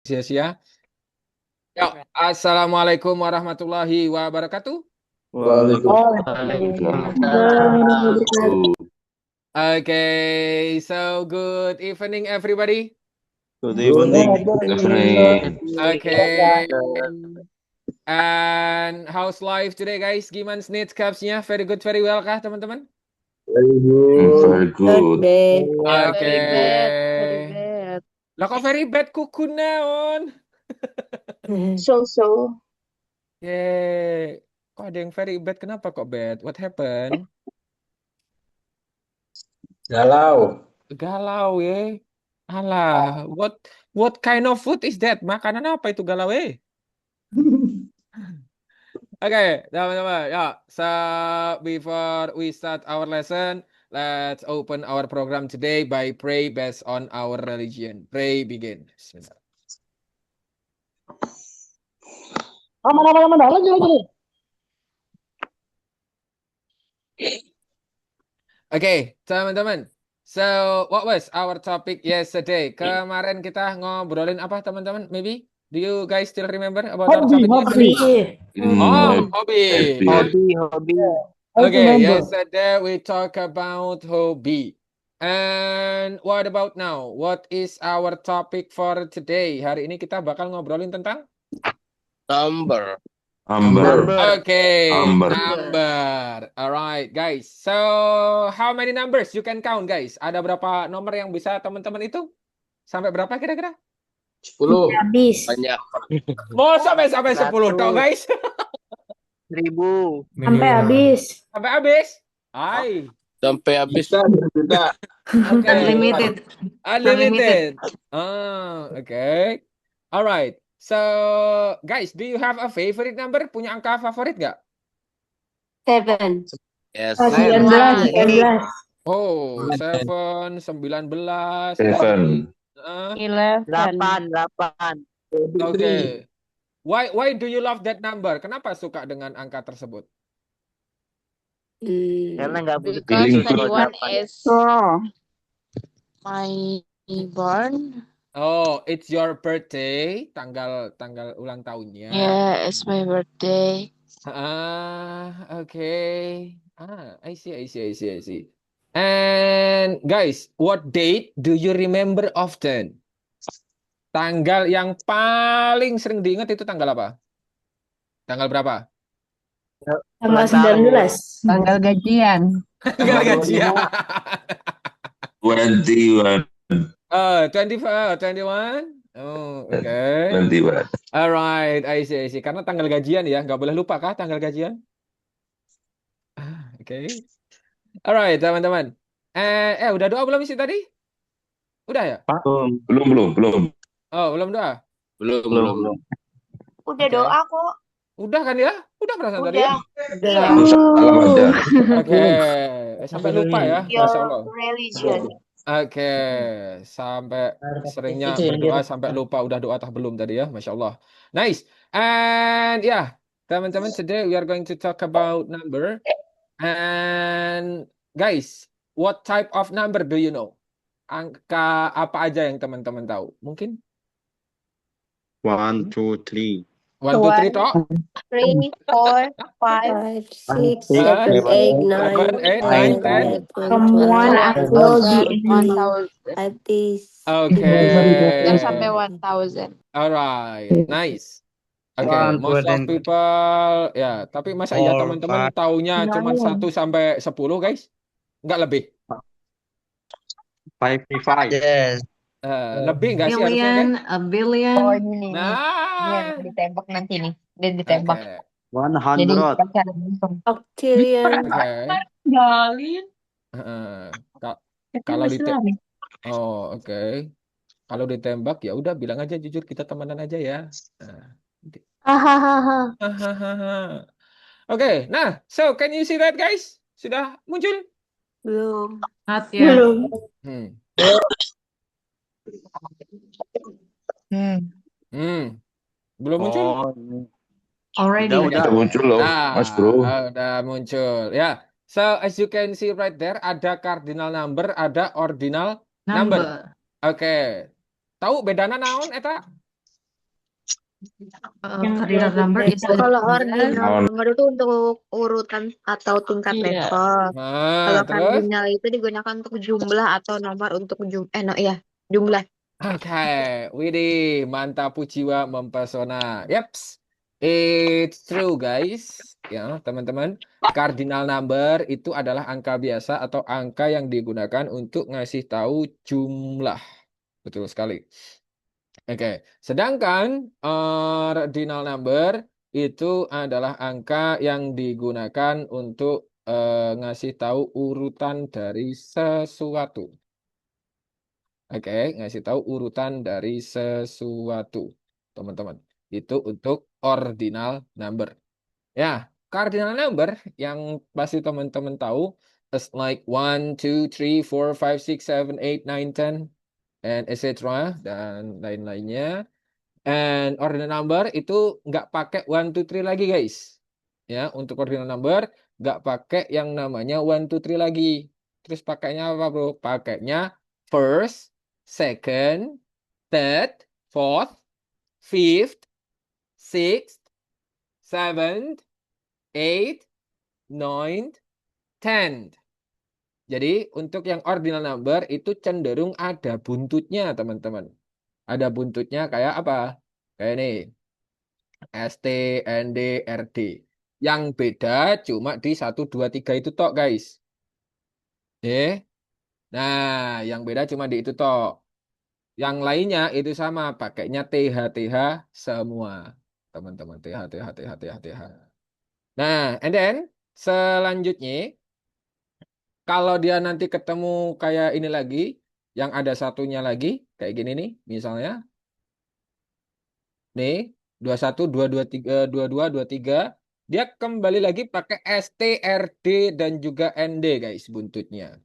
sia-sia. Ya, assalamualaikum warahmatullahi wabarakatuh. Waalaikumsalam. Okay, so good evening everybody. Good evening. Evening. Okay, and how's life today guys? Gimana snitcapsnya? Very good, very well kah teman-teman? Very good. Oke. Very bad. Lah kok very bad kuku naon? So. Yeay. Kok ada yang very bad? Kenapa kok bad? What happened? Galau. Galau ya. Alah, what kind of food is that? Makanan apa itu galau Oke, teman-teman. Ya, so before we start our lesson, let's open our program today by pray based on our religion. Pray begin. Bismillah. Oke, teman-teman. So, what was our topic yesterday? Kemarin kita ngobrolin apa, teman-teman? Maybe? Do you guys still remember about our topic yesterday? Oh, hobby. Hobby. Okay, yesterday we talk about hobby. And what about now? What is our topic for today? Hari ini kita bakal ngobrolin tentang Number. Okay, Number. number. Alright, guys. So, how many numbers you can count, guys? Ada berapa nomor yang bisa teman-teman itu? Sampai berapa kira-kira? 10. Habis. Banyak. Mau sampai 10 toh, guys. 1000. Sampai habis. Sampai habis. Hai. Sampai habis. Kita. Okay. Unlimited. Unlimited. Okay. Alright. So, guys, do you have a favorite number? Punya angka favorit nggak? 7. Yes. 19. 19. Oh, 7, 19. 7. 8. Okay. Why do you love that number? Kenapa suka dengan angka tersebut? Karena nggak butuh Feeling Because good. 21 is my born. Oh, it's your birthday, tanggal ulang tahunnya. Yeah, it's my birthday. Okay. I see. And guys, what date do you remember often? Tanggal yang paling sering diingat itu tanggal apa? Tanggal berapa? Tanggal 19. Tanggal gajian. Tanggal gajian. 21. 21. Oh, okay. 21. Alright, I see. Karena tanggal gajian ya, nggak boleh lupa kah tanggal gajian? Okay. Alright, teman-teman. Udah doa belum sih tadi? Udah ya? Belum. Oh, belum doa? Belum. Udah Oke. doa kok. Udah kan ya? Udah perasaan tadi ya? Iya. Salam aja. Oke. Sampai lupa ya, Masya Allah. Your religion. Oke, sampai seringnya berdoa sampai lupa udah doa atau belum tadi ya, Masya Allah. Nice. And yeah, teman-teman, today we are going to talk about number. And guys, what type of number do you know? Angka apa aja yang teman-teman tahu? Mungkin 1, 2, 3. 1, 2, 3 toh? 3, 4, 5. 5, 6, 7, 8, 9, 10. Perempuan aku di 1000. artis. Oke. Terus sampai 1000. Alright, nice. Oke, One, most two, of then people ya, tapi masa iya 4, teman-teman 5. taunya cuma 1 sampai 10 guys? Nggak lebih? 55. Yes. Lebih nggak sih harusnya guys? A billion. Oh ini nih. Ini Nah, yang ditembak nanti nih. Dia ditembak. oke. Jadi 100. pacaran langsung. Octillion. Oke. Galin. Ka- Kalau oke. Kalau ditembak ya udah bilang aja jujur kita temenan aja ya. Hahaha. Hahaha. Oke, nah, so can you see that guys? Sudah muncul? Belum. Not Belum. Belum muncul? already. Udah muncul loh, Mas Bro. Udah muncul. Ya. So as you can see right there, ada cardinal number, ada ordinal number. Oke. Tahu bedana naon eta? Cardinal number itu Kalau ada ordinal Non. nomor itu untuk urutan atau tingkat Iya. level. Nah, Kalau terus? kardinal itu digunakan untuk jumlah atau nomor untuk jumlah. Oke, Widih, mantap jiwa mempesona. Yaps, it's true guys. Ya, teman-teman. Cardinal number itu adalah angka biasa atau angka yang digunakan untuk ngasih tahu jumlah. Betul sekali. Oke, sedangkan ordinal number itu adalah angka yang digunakan untuk ngasih tahu urutan dari sesuatu. Oke, ngasih tahu urutan dari sesuatu, teman-teman. Itu untuk ordinal number. Ya, cardinal number yang pasti teman-teman tahu is like 1, 2, 3, 4, 5, 6, 7, 8, 9, 10, and etc. Dan lain-lainnya. And ordinal number itu nggak pakai 1, 2, 3 lagi, guys. Ya, untuk ordinal number nggak pakai yang namanya 1, 2, 3 lagi. Terus pakainya apa, bro? Pakainya first, second, third, fourth, fifth, sixth, seventh, eighth, ninth, tenth. Jadi untuk yang ordinal number itu cenderung ada buntutnya, teman-teman. Ada buntutnya kayak apa? Kayak ini. ST, ND, RD. Yang beda cuma di 1, 2, 3 itu tok, guys. Nah, yang beda cuma di itu tok. Yang lainnya itu sama, pakainya TH, TH semua. Teman-teman, TH, TH, TH, TH, TH. Nah, and then selanjutnya, kalau dia nanti ketemu kayak ini lagi, yang ada satunya lagi, kayak gini nih, misalnya. Nih, 21, 223, 22, 23. Dia kembali lagi pakai ST, RD, dan juga ND, guys, buntutnya.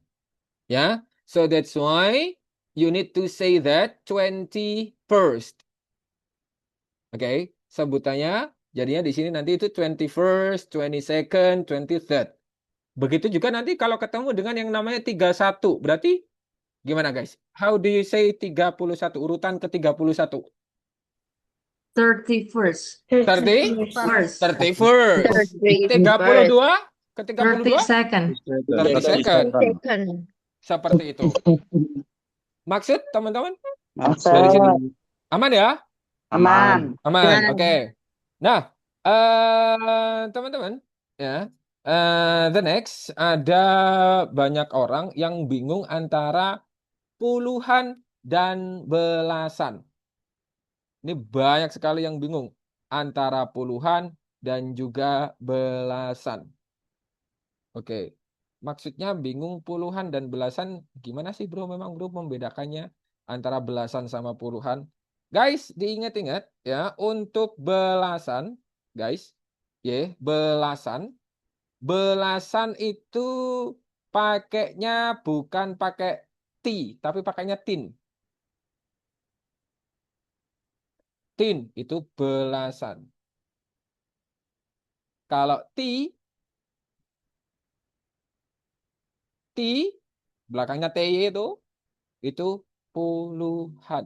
Ya, so that's why you need to say that 21st. Oke, sebutannya jadinya di sini nanti itu 21st, 22nd, 23rd. Begitu juga nanti kalau ketemu dengan yang namanya 31. Berarti gimana, guys? How do you say 31? Urutan ke 31. 31st. 31st. 30. 32 ke 32? 32nd. 30 second. Second. Seperti itu. Maksud teman-teman? Dari sini. Aman ya? Aman. Aman. Oke. Nah, teman-teman, ya. The next ada banyak orang yang bingung antara puluhan dan belasan. Ini banyak sekali yang bingung antara puluhan dan juga belasan. Oke. Maksudnya bingung puluhan dan belasan gimana sih, bro? Memang bro membedakannya antara belasan sama puluhan. Guys, diingat-ingat ya, untuk belasan, guys, belasan. Belasan itu pakainya bukan pakai T, tapi pakainya tin. Tin itu belasan. Kalau T belakangnya TY itu puluhan.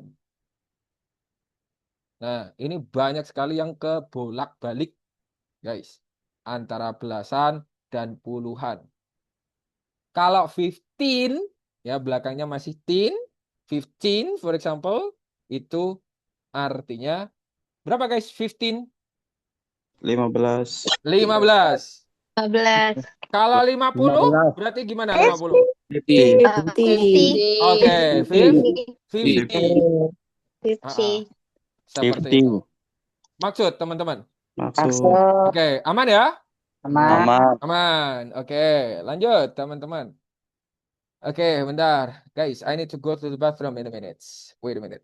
Nah, ini banyak sekali yang kebolak-balik, guys, antara belasan dan puluhan. Kalau 15, ya belakangnya masih tin, 15 for example, itu artinya berapa, guys? 15? 15. 15. 15. Kalau 50 berarti gimana 50? 50. Oke, 50. 50. Seperti 50. itu. Maksud, teman-teman. Maksud. Oke, aman ya? Aman. Aman. Oke, lanjut, teman-teman. Oke, bentar. Guys, I need to go to the bathroom in a minute. Wait a minute.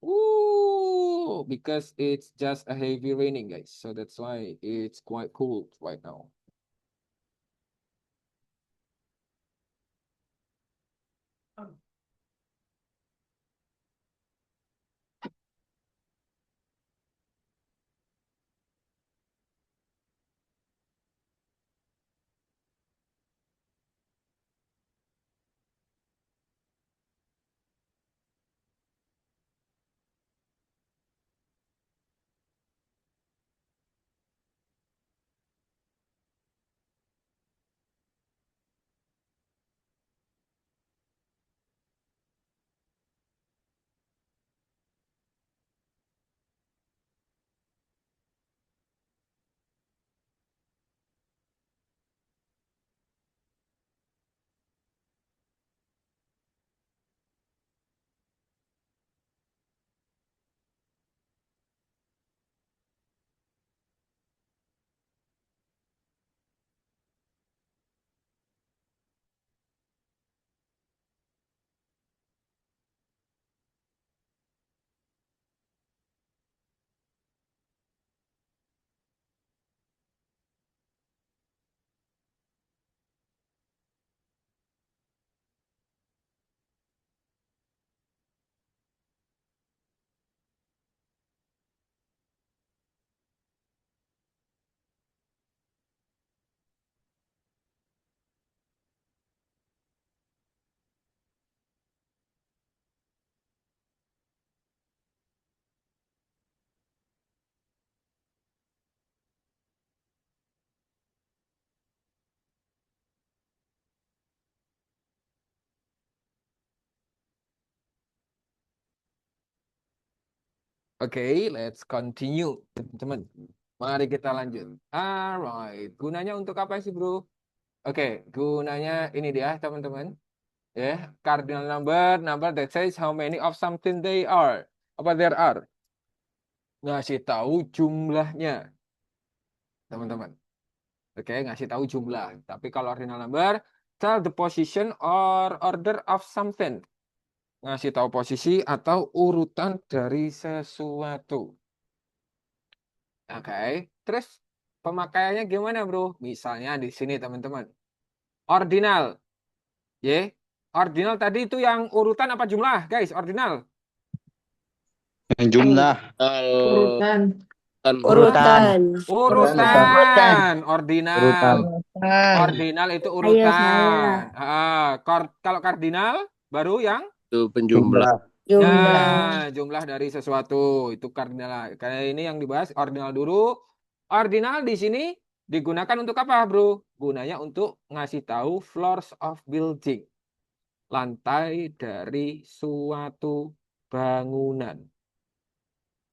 Ooh, because it's just a heavy raining, guys. So that's why it's quite cool right now. Oke, let's continue, teman-teman. Mari kita lanjut. Alright, gunanya untuk apa sih, bro? Oke, gunanya ini dia, teman-teman. Ya, cardinal number that says how many of something they are. Apa there are? Ngasih tahu jumlahnya, teman-teman. Oke, ngasih tahu jumlah. Tapi kalau ordinal number, tell the position or order of something. Ngasih tahu posisi atau urutan dari sesuatu. Oke, terus pemakaiannya gimana, bro? Misalnya di sini, teman-teman. Ordinal. Ya, ordinal tadi itu yang urutan apa jumlah, guys? Ordinal. Jumlah. Urutan. Urutan. Urutan. Ordinal. Ordinal itu Ayo urutan. saya. Kalau kardinal baru yang Itu penjumlah. Jumlah. jumlah dari sesuatu itu kardinal. Kayak ini yang dibahas ordinal dulu. Ordinal di sini digunakan untuk apa, bro? Gunanya untuk ngasih tahu floors of building. Lantai dari suatu bangunan.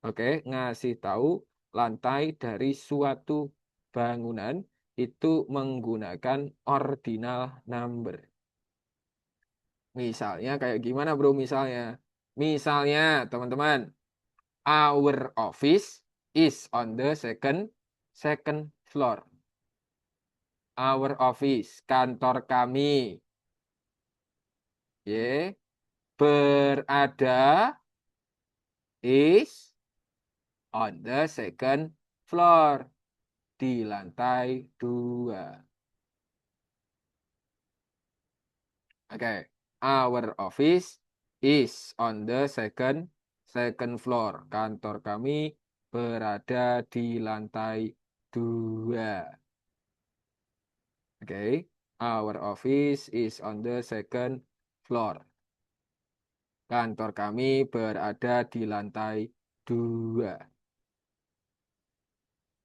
Oke, ngasih tahu lantai dari suatu bangunan itu menggunakan ordinal number. Misalnya kayak gimana, bro? Misalnya teman-teman, our office is on the second floor. Our office, kantor kami, berada is on the second floor, di lantai 2. Oke, our office is on the second floor. Kantor kami berada di lantai 2. Oke, our office is on the second floor. Kantor kami berada di lantai 2.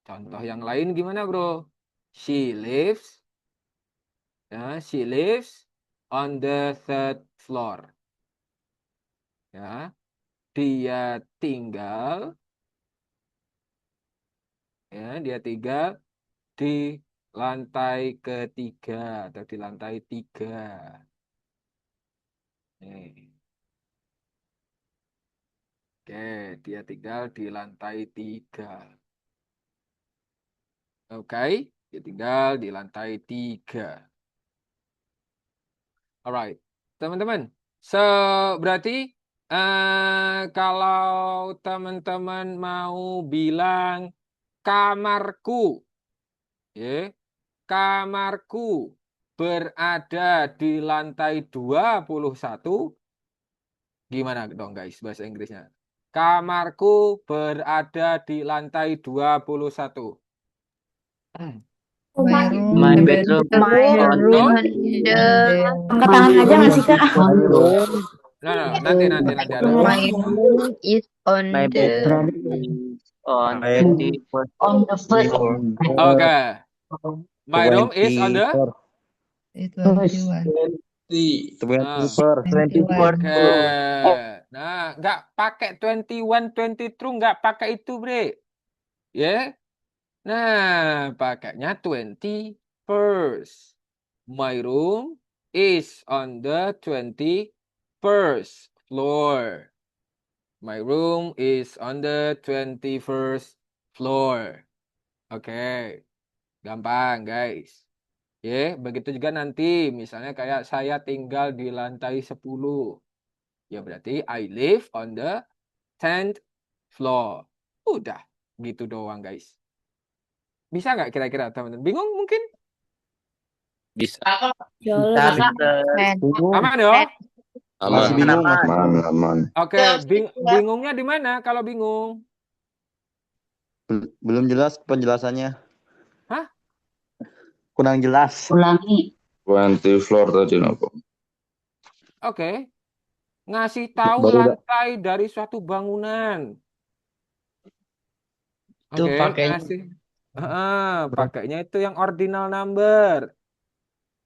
Contoh yang lain gimana, bro? She lives on the third floor. Ya, dia tinggal di lantai ketiga atau di lantai 3. Oke, dia tinggal di lantai 3. Oke, dia tinggal di lantai 3. Alright, teman-teman. So, berarti kalau teman-teman mau bilang kamarku, kamarku berada di lantai 21, gimana dong, guys, bahasa Inggrisnya? Kamarku berada di lantai 21. My bedroom. Angkat tangan aja nggak sih, Kak? No, nanti ada. My room is on My the bedroom on the first floor. Oke. My room is on the 24. Oke. Nah, nggak pakai 21, 22, nggak pakai itu, Bre. Nah, pakainya 21st. My room is on the 21st floor. My room is on the 21st floor. Oke. Gampang, guys. Begitu juga nanti misalnya kayak saya tinggal di lantai 10. Ya berarti I live on the 10th floor. Udah, gitu doang, guys. Bisa nggak kira-kira, teman-teman? Bingung mungkin? Bisa. Aman ya? Masih bingung. Aman. Oke, bingungnya di mana kalau bingung? Belum jelas penjelasannya. Hah? Kurang jelas. Ulangi. 20 floor tadi nopo. Oke. Ngasih tahu Baru lantai dari suatu bangunan. Itu Oke, pakainya. ngasih. Pakainya itu yang ordinal number.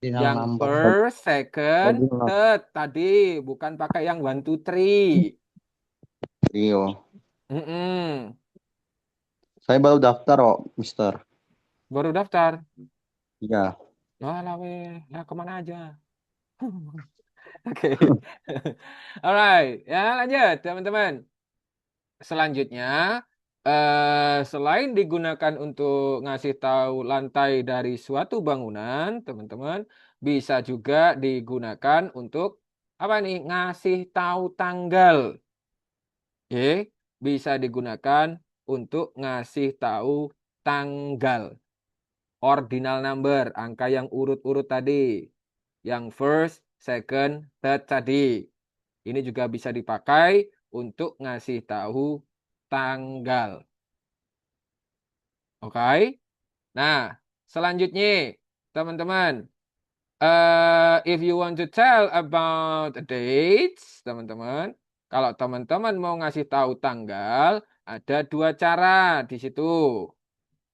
Yang first, second, third tadi, bukan pakai yang 1, 2, 3. Iya. Mm-mm. Saya baru daftar kok, Mister. Baru daftar. Iya. Walah weh, ya kemana aja? Oke. Alright, ya lanjut teman-teman. Selanjutnya, selain digunakan untuk ngasih tahu lantai dari suatu bangunan, teman-teman, bisa juga digunakan untuk apa nih? Ngasih tahu tanggal. Oke, bisa digunakan untuk ngasih tahu tanggal. Ordinal number, angka yang urut-urut tadi. Yang first, second, third tadi. Ini juga bisa dipakai untuk ngasih tahu tanggal. Oke. Nah, selanjutnya, teman-teman, if you want to tell about the dates, teman-teman, kalau teman-teman mau ngasih tahu tanggal, ada dua cara di situ.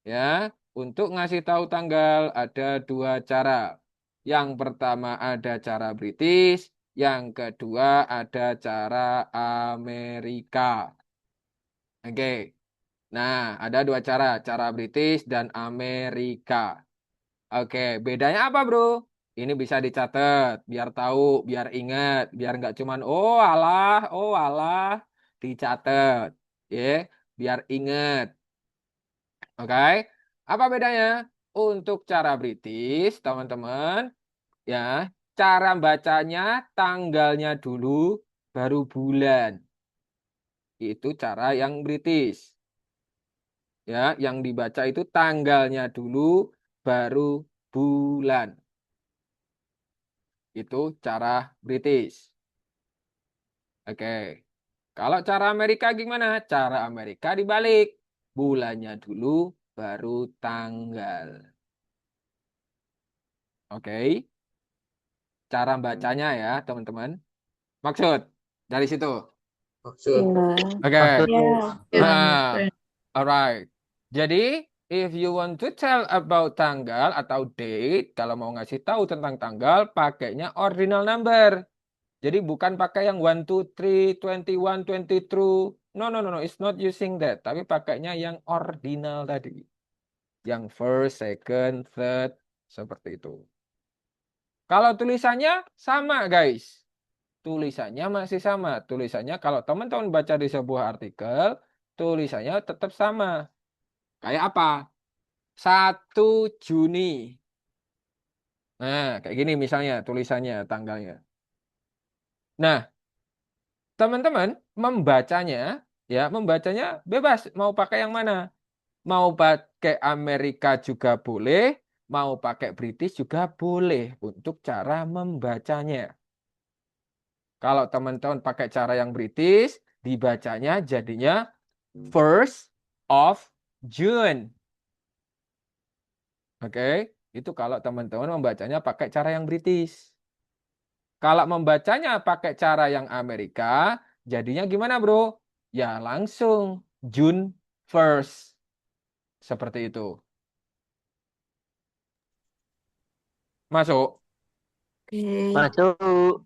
Ya, untuk ngasih tahu tanggal ada dua cara. Yang pertama ada cara British, yang kedua ada cara Amerika. Oke. Nah, ada dua cara, cara British dan Amerika. Oke, bedanya apa, bro? Ini bisa dicatat, biar tahu, biar ingat, biar nggak cuman oh alah, dicatat, ya, biar ingat. Oke, apa bedanya? Untuk cara British, teman-teman, ya, cara bacanya tanggalnya dulu, baru bulan. Itu cara yang British. Ya, yang dibaca itu tanggalnya dulu, baru bulan. Itu cara British. Oke. Kalau cara Amerika gimana? Cara Amerika dibalik. Bulannya dulu, baru tanggal. Oke. Cara bacanya ya, teman-teman. Maksud dari situ. Maksud. Oke. Ya. Nah, alright. Jadi, if you want to tell about tanggal atau date, kalau mau ngasih tahu tentang tanggal, pakainya ordinal number. Jadi bukan pakai yang 1, 2, 3, 21, 22. No, no, no, no. It's not using that. Tapi pakainya yang ordinal tadi. Yang first, second, third. Seperti itu. Kalau tulisannya sama, guys. Tulisannya masih sama. Tulisannya kalau teman-teman baca di sebuah artikel, tulisannya tetap sama. Kayak apa? 1 Juni. Nah, kayak gini misalnya tulisannya, tanggalnya. Nah, teman-teman membacanya bebas. Mau pakai yang mana? Mau pakai Amerika juga boleh, mau pakai British juga boleh untuk cara membacanya. Kalau teman-teman pakai cara yang British, dibacanya jadinya 1st of June. Oke, itu kalau teman-teman membacanya pakai cara yang British. Kalau membacanya pakai cara yang Amerika, jadinya gimana, bro? Ya langsung June 1st. Seperti itu. Masuk? Masuk.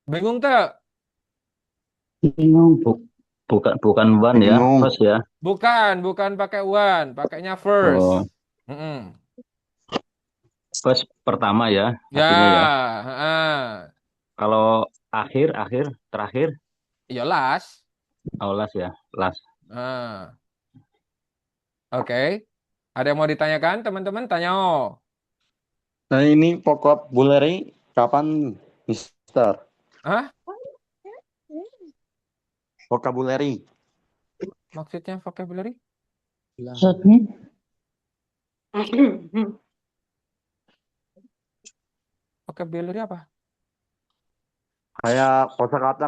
Bingung tak? Bingung. Bukan one ya, Bingung. first ya. Bukan pakai one, pakainya first. Oh, Mm-mm. first pertama ya, Ya, artinya ya. ah. Kalau akhir, terakhir, Ya last. oh last ya, last. Ah. Oke. Ada yang mau ditanyakan, teman-teman? Tanya. Nah, ini vocabulary kapan, Mister? Hah? Vocabulary. Maksudnya vocabulary? Maksudnya? Vocabulary apa? Kayak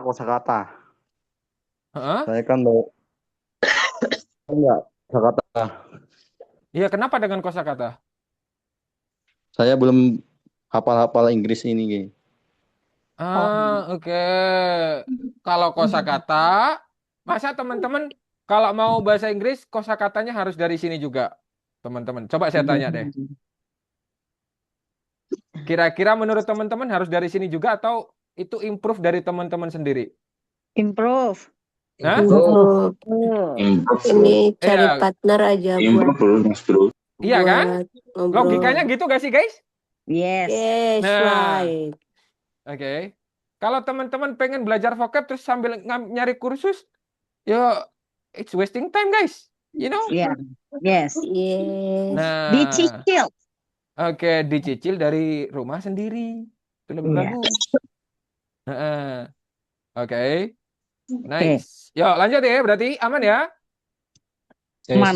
kosakata. Hah? Saya kan mau enggak kosakata. Iya, kenapa dengan kosakata? Saya belum hafal-hafal Inggris ini, Gi. Oke. Kalau kosakata, masa teman-teman kalau mau bahasa Inggris kosakatanya harus dari sini juga, teman-teman. Coba saya tanya deh. Kira-kira menurut teman-teman harus dari sini juga atau itu improve dari teman-teman sendiri? Improve. Hah? Untuk Improve, bro. ini cari Iya, partner aja buat Improve, bro, Mas Bro. iya kan? ngobrol. Logikanya gitu gak sih, guys? Yes. Yes, Nah, right. oke. Kalau teman-teman pengen belajar vocab terus sambil nyari kursus, ya it's wasting time, guys. You know? Yeah. Yes. Yes. Nah, Dicicil. oke, dicicil dari rumah sendiri. Itu lebih Iya. bagus. Heeh. Oke, Oke. nice. Yuk, lanjut ya. Berarti aman ya? Aman.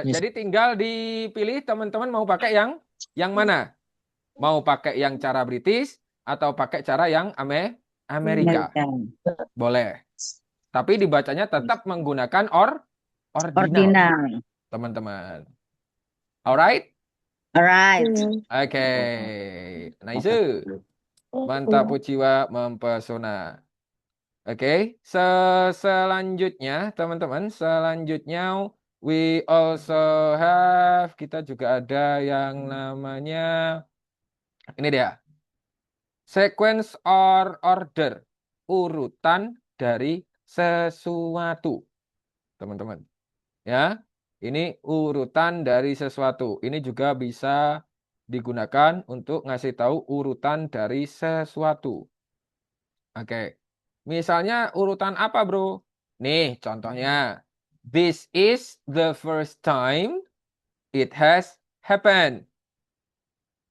Jadi tinggal dipilih teman-teman mau pakai yang mana? Mau pakai yang cara British atau pakai cara yang Amerika? Boleh. Tapi dibacanya tetap menggunakan ordinal, Ordinal. teman-teman. Alright? Alright. Oke. Nice. Mantap jiwa mempesona. Oke, selanjutnya teman-teman, selanjutnya we also have, kita juga ada yang namanya ini dia. Sequence or order, urutan dari sesuatu. Teman-teman. Ya. Ini urutan dari sesuatu. Ini juga bisa digunakan untuk ngasih tahu urutan dari sesuatu. Oke. Misalnya urutan apa, bro? Nih, contohnya. This is the first time it has happened.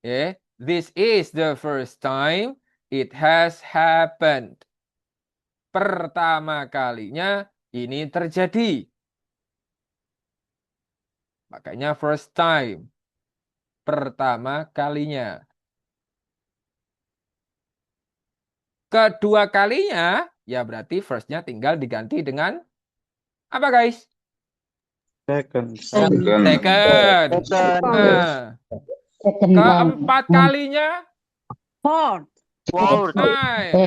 Yeah. This is the first time it has happened. Pertama kalinya ini terjadi. Makanya first time. Pertama kalinya. Kedua kalinya, ya berarti first-nya tinggal diganti dengan apa, guys? Second. Second. Second. Nah, keempat kalinya, Fourth.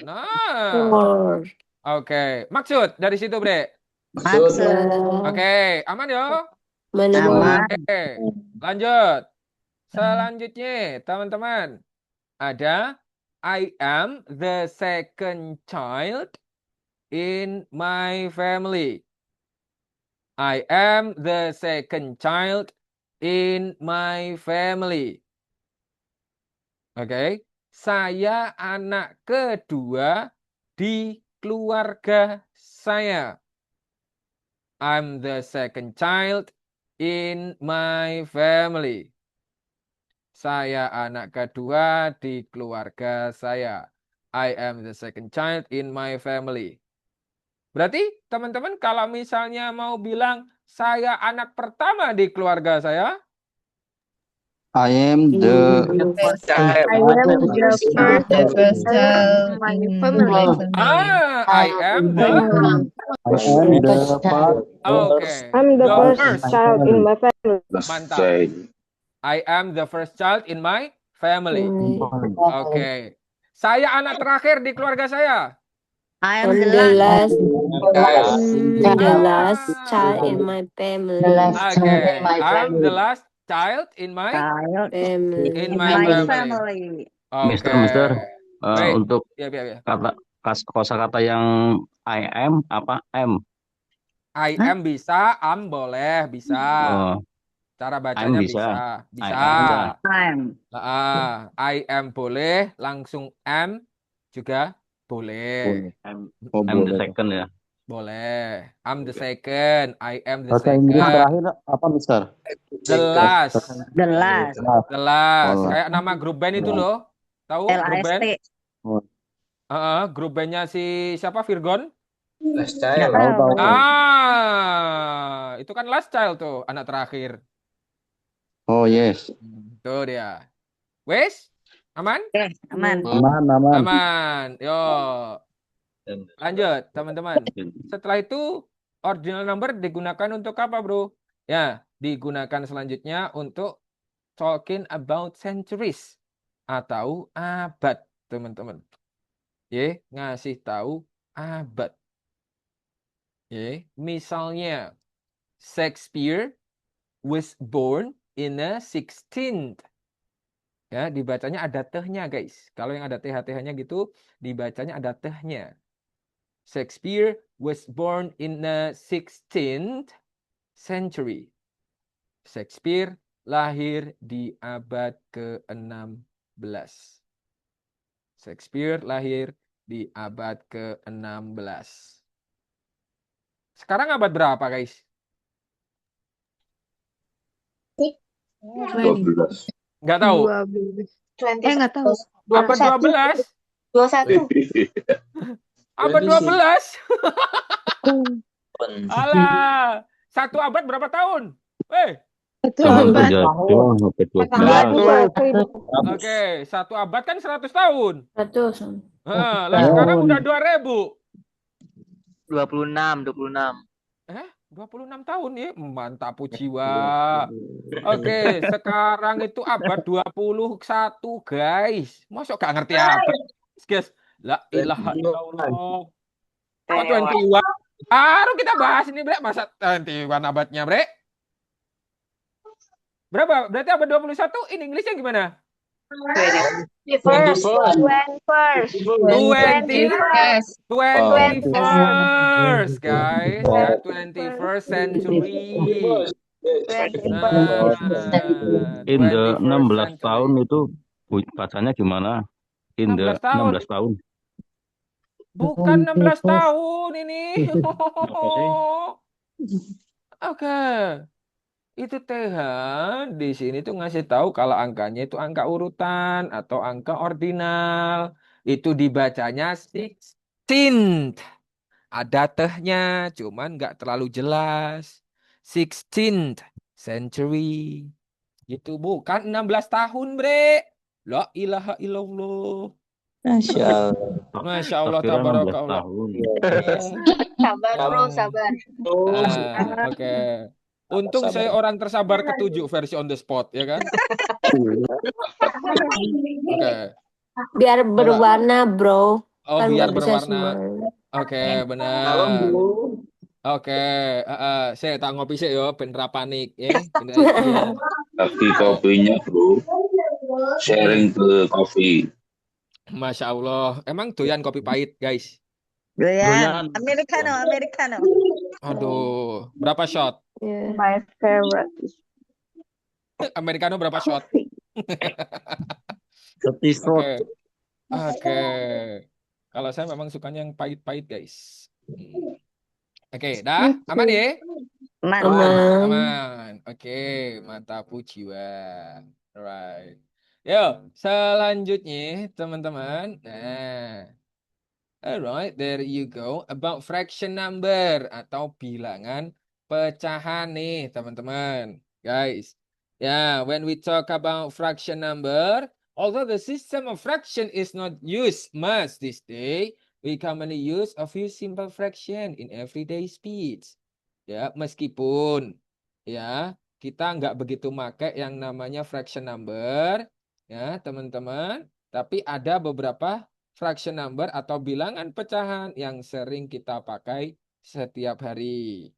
nah. Oke, maksud dari situ, Bre. Maksud. Oke, aman ya? Aman. Oke, lanjut. Selanjutnya, teman-teman, ada I am the second child in my family. I am the second child in my family. Oke, saya anak kedua di keluarga saya. I'm the second child in my family. Saya anak kedua di keluarga saya. I am the second child in my family. Berarti teman-teman kalau misalnya mau bilang saya anak pertama di keluarga saya, I am the first child in my family. I am the oke. I'm the The first child in my family. Mantap. I am the first child in my family. Oke. Saya anak terakhir di keluarga saya. I I'm am the last child in my family. Oke. I'm the last child in my Family. in my family. Oke. Mister, Baik. untuk Ya. kosakata yang I am apa M? I am bisa, am boleh, bisa. Oh, Cara bacanya bisa. bisa. I am boleh, langsung am juga boleh. I'm the second ya. Boleh. I'm the second. I am the Bahasa second. Inggris terakhir apa, Mister? The last. Oh. Kayak nama grup band itu loh. Tahu grup band? LAST. Grup bandnya si siapa? Virgon? Last Child. Itu kan Last Child tuh, anak terakhir. Oh, yes. Tuh dia. Wes? Aman? Oke, aman. Aman. Yo. Lanjut, teman-teman. Setelah itu, ordinal number digunakan untuk apa, bro? Ya, digunakan selanjutnya untuk talking about centuries atau abad, teman-teman. Ngasih tahu abad. Misalnya, Shakespeare was born in the 16th. Ya, dibacanya ada tehnya, guys. Kalau yang ada TH-TH-nya gitu, dibacanya ada tehnya. Shakespeare was born in the 16th century. Shakespeare lahir di abad ke-16. Shakespeare lahir di abad ke-16. Sekarang abad berapa, guys? 12. Nggak tahu. 12. Nggak tahu. Abad 12? 21. Abad 12? Alah, satu abad berapa tahun? Zaman penjajah sampai 12. Oke, satu abad kan 100 tahun. 100. Lah sekarang udah 2000. 26. 26 tahun ya, mantap jiwa. Oke, sekarang itu abad 21, guys. Masa gak ngerti apa? Guys, la ilaha illallah. Kok 21? Baru kita bahas ini, Bre. Masa 21 abadnya, Bre? Berapa? Berarti abad 21 in Inggrisnya gimana? 21st. 21st, guys. Ya, 21st century. Indah 21st 16 century. tahun itu bacanya gimana? 16 Indah tahun. 16 tahun. Bukan 16 tahun ini. Oke. Itu TH di sini tuh ngasih tahu kalau angkanya itu angka urutan atau angka ordinal. Itu dibacanya 16th. Ada tehnya, cuman nggak terlalu jelas. 16th century. Itu bukan 16 tahun, Bre. La ilaha illallah. Masya Allah, Tak kira 16 tabarakallah. tahun. Sabar, bro, sabar. Oke. Untung saya orang tersabar ketujuh versi on the spot, ya kan? Oke. Biar berwarna, bro. Oh, Kan biar nggak bisa berwarna. semua. Oke, benar. Oke, saya tak ngopi sih yo, ben ra panik, ya. Iya. Tapi kopinya, bro, sharing ke kopi. Masya Allah. Emang doyan kopi pahit, guys? Doyan. Americano. Aduh, berapa shot? Yeah. My favorite. Americano berapa shot? Oke. Oke. Kalau saya memang sukanya yang pahit-pahit, guys. Oke, dah? Aman ya? Aman. Oke, mantap jiwa. Alright. Yo, selanjutnya, teman-teman. Nah. Alright, there you go. About fraction number atau bilangan pecahan nih, teman-teman. Guys. Yeah, when we talk about fraction number, although the system of fraction is not used much this day, we commonly use a few simple fraction in everyday speech. Ya, meskipun ya kita nggak begitu pakai yang namanya fraction number, ya teman-teman. Tapi ada beberapa fraction number atau bilangan pecahan yang sering kita pakai setiap hari.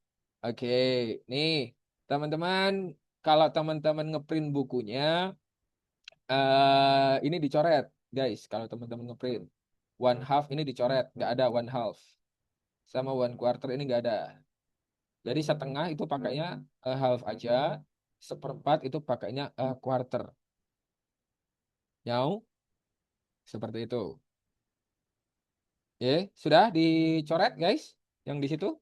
Oke, nih teman-teman. Kalau teman-teman ngeprint bukunya, ini dicoret, guys. Kalau teman-teman ngeprint, 1/2 ini dicoret, nggak ada 1/2. Sama 1/4 ini nggak ada. Jadi setengah itu pakainya half aja, 1/4 itu pakainya quarter. Nyau, seperti itu. Sudah dicoret, guys, yang di situ.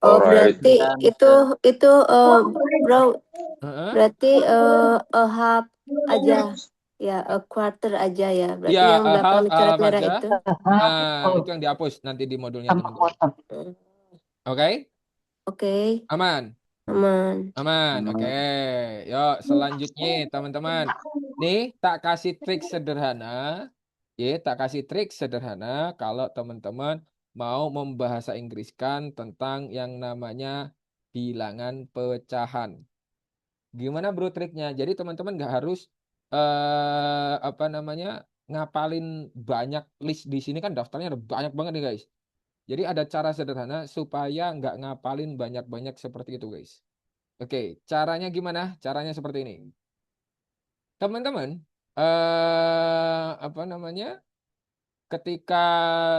Oh, berarti itu bro, berarti a half aja ya, a quarter aja ya. Berarti Ya, yang belakang dicoret merah aja. itu. Itu yang dihapus nanti di modulnya, teman-teman. Oke? Oke, Aman. aman. Oke. Yuk, selanjutnya teman-teman. Nih, tak kasih trik sederhana. Tak kasih trik sederhana kalau teman-teman mau membahasa Inggriskan tentang yang namanya bilangan pecahan. Gimana bro triknya? Jadi teman-teman nggak harus ngapalin banyak list di sini, kan daftarnya ada banyak banget nih guys. Jadi ada cara sederhana supaya nggak ngapalin banyak-banyak seperti itu guys. Oke, caranya gimana? Caranya seperti ini. Teman-teman, ketika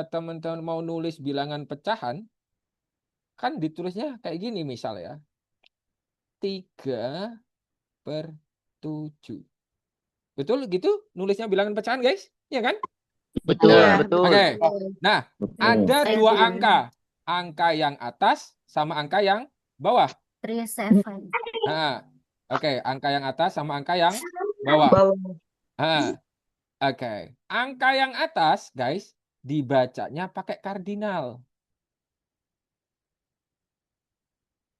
teman-teman mau nulis bilangan pecahan, kan ditulisnya kayak gini misal ya. 3/7. Betul gitu nulisnya bilangan pecahan, guys? Iya kan? Betul, Iya. betul. Oke. Nah, Betul. ada I dua agree. angka. Angka yang atas sama angka yang bawah. 37. Nah, oke, angka yang atas sama angka yang bawah. Bawah. Nah, oke. Angka yang atas, guys, dibacanya pakai kardinal.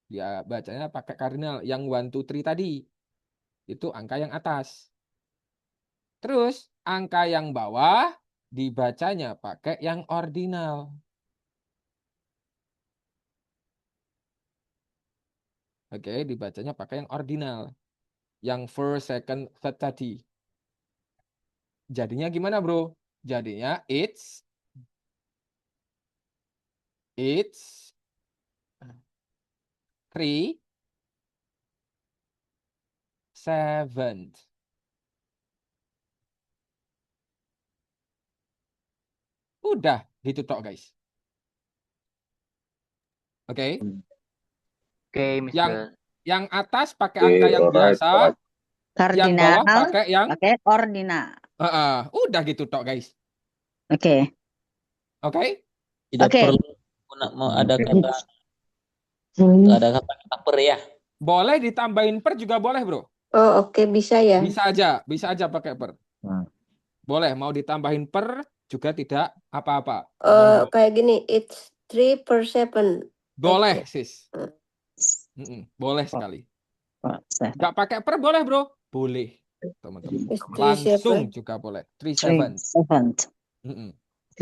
Ya, bacanya pakai kardinal. Yang 1, 2, 3 tadi. Itu angka yang atas. Terus, angka yang bawah dibacanya pakai yang ordinal. Oke, dibacanya pakai yang ordinal. Yang first, second, third tadi. Jadinya gimana, bro? Jadinya it's 3/7. Udah, gitu tok, guys. Oke. Oke, Yang Mister. atas pakai Oke, angka yang alright, biasa, yang bawah Kardinal pakai yang pakai ordinal. udah gitu tok, guys. Oke. Oke? Tidak Oke. perlu mau ada kata per ya. Boleh ditambahin per juga boleh, bro. Oh, oke, bisa ya. Bisa aja pakai per. Nah. Boleh, mau ditambahin per juga tidak apa-apa. Monggo. Kayak gini, it's 3/7. Boleh, Oke. sis. Boleh sekali. Seven. Nggak pakai per boleh, bro? Boleh, teman-teman. It's Langsung 3/7. juga boleh. 3/7. 3/7.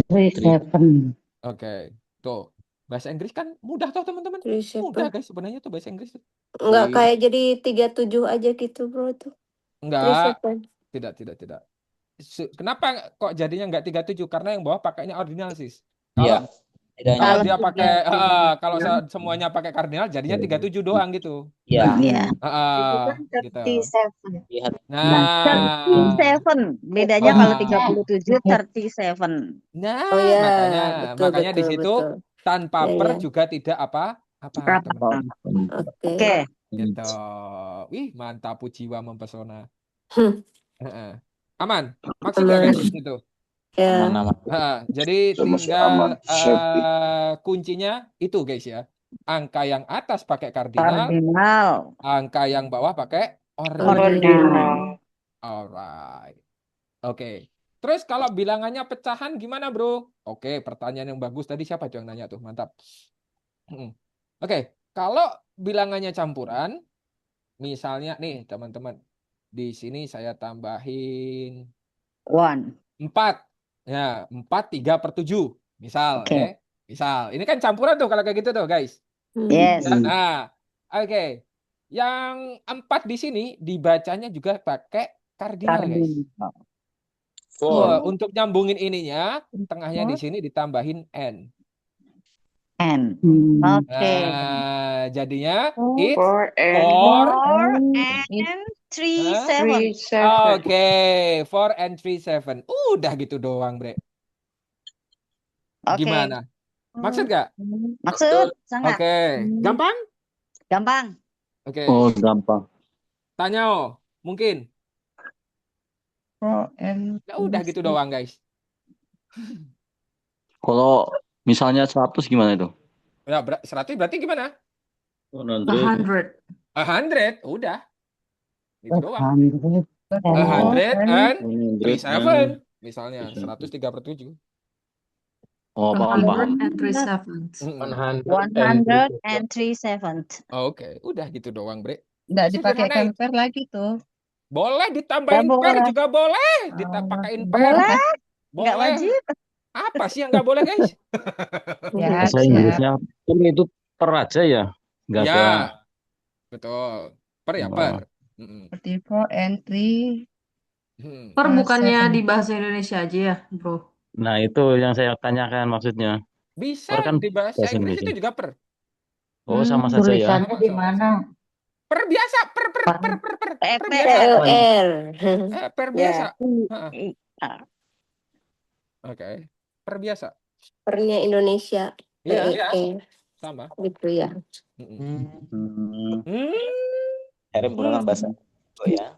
3/7. Oke. Tuh. Bahasa Inggris kan mudah toh, teman-teman. 3/7. Mudah, guys, sebenarnya tuh bahasa Inggris. Enggak Three- kayak jadi 37 aja gitu, bro, itu. Enggak. 3/7. Tidak. Kenapa kok jadinya enggak 37? Karena yang bawah pakainya ordinal, sis. Iya. Kalau Kalau dia pakai kalau tiga- semuanya pakai kardinal jadinya 37 doang gitu. Iya. Iya. Itu kan Gitu. 37. Lihat. Nah, 37. Bedanya Wah. kalau 37 37. Oh ya, makanya di situ betul. tanpa Ya, per ya. juga tidak apa teman-teman. Oke. Oke. Gitu. Wih, mantap, jiwa mempesona. Hmm. Heeh. Aman. Maksud nggak, guys itu? Ya. Mana? Jadi Sama si tinggal aman. kuncinya itu, guys ya. Angka yang atas pakai kardinal, Kardinal. angka yang bawah pakai ordinal. Ordinal. Alright. Oke. Terus kalau bilangannya pecahan gimana, bro? Oke, pertanyaan yang bagus tadi siapa tuh yang nanya tuh? Mantap. Oke, kalau bilangannya campuran, misalnya nih teman-teman, di sini saya tambahin 4. Ya, 4/3/7. Misal, Oke. Misal. Ini kan campuran tuh kalau kayak gitu tuh, guys. Yes. Nah, oke. Yang 4 di sini dibacanya juga pakai kardinal, guys. Untuk nyambungin ininya, tengahnya di sini ditambahin N. N. Oke. Nah, jadinya it's 4 and 3/7. Oke, 4 and 3/7. Udah gitu doang, Bre. Oke. Gimana? Maksud nggak? Maksud sangat. Oke. Gampang? Gampang. Oke. Oh, gampang. Tanya, mungkin. Ya udah gitu doang, guys. Kalau misalnya 100 gimana itu? Ya, 100 berarti gimana? 100. 100, udah. Gitu doang. 100 and 37 misalnya 103/7. Oh, paham. 103/7. Oke, udah gitu doang, Bre. Nggak dipakai Sederhana. compare lagi tuh. Boleh ditambahin Nggak per boleh. juga boleh, dipakein per. Boleh. Nggak Boleh. wajib. Apa sih yang nggak boleh, guys? Ya, Bahasa ya. Inggrisnya per itu per aja ya. Nggak Ya, ada. betul. Per ya Oh. per. 34 and 3. Per bukannya 7. di bahasa Indonesia aja ya, bro? Nah, itu yang saya tanyakan maksudnya. Bisa Per kan di bahasa bahasa Inggris Indonesia. itu juga per. Oh, sama saja ya. Tulisannya di mana? Per biasa, per PR. biasa. Per biasa. Iya. Oke. per biasa? pernya Indonesia. Iya, PEE. sama. Gitu ya. Cara menggunakan bahasa Indo ya.